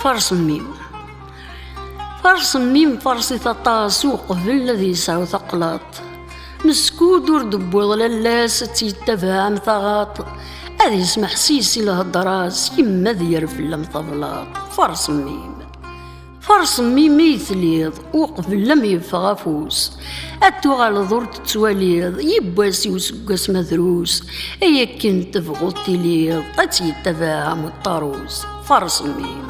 فرس ميم. فرس ميم فرسي تطاس وقبل الذي يسعو ثقلاط، مسكود وردب وظلالاس تيتفهم ثغاط، هذا يسمح حسيسي لهدراس يما دير في المطبلاط. فرس ميم. فرس ميم يثليض وقبل لم يفغ افوس، اتوغال ضور تتواليض يباسي وسقاس مدروس، ايا كنت تفغو تليض تيتفاهم الطاروس. فرس ميم.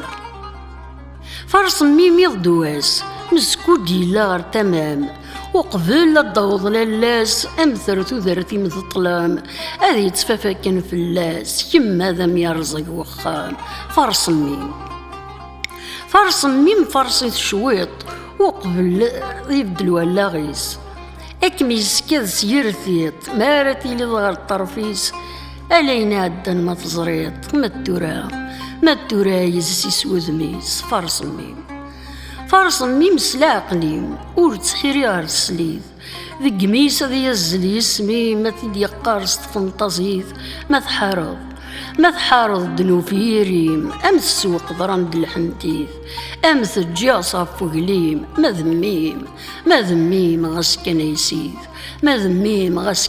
فرس ميم يضدواس مسكود يلا تمام، وقبل الضوض لالاس امثر تذرتي مثطلام، هذه يتفافكن فلاس يما ذم يرزق وخام. فرس ميم. فرس ميم فرسي شويط وقبل يبدل ولا غيس، اكميس كذ سيرثيط مارتي لظهر الطرفيس، الينا عدن ما تزريط ما الترايز سيسوذ ميس. فرس ميم. فرس ميم سلا قليم ور تسحيري غير السليث، ذي قميس ذي يزل يسمي ما تدي قارس تفنطزيث، ما تحارض دنوفيريم ام السوق ضرند الحنتيث، ام تجي صافو قليم ما ذميم غاس كنايسيث، ما ذميم غاس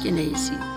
كنايسيث.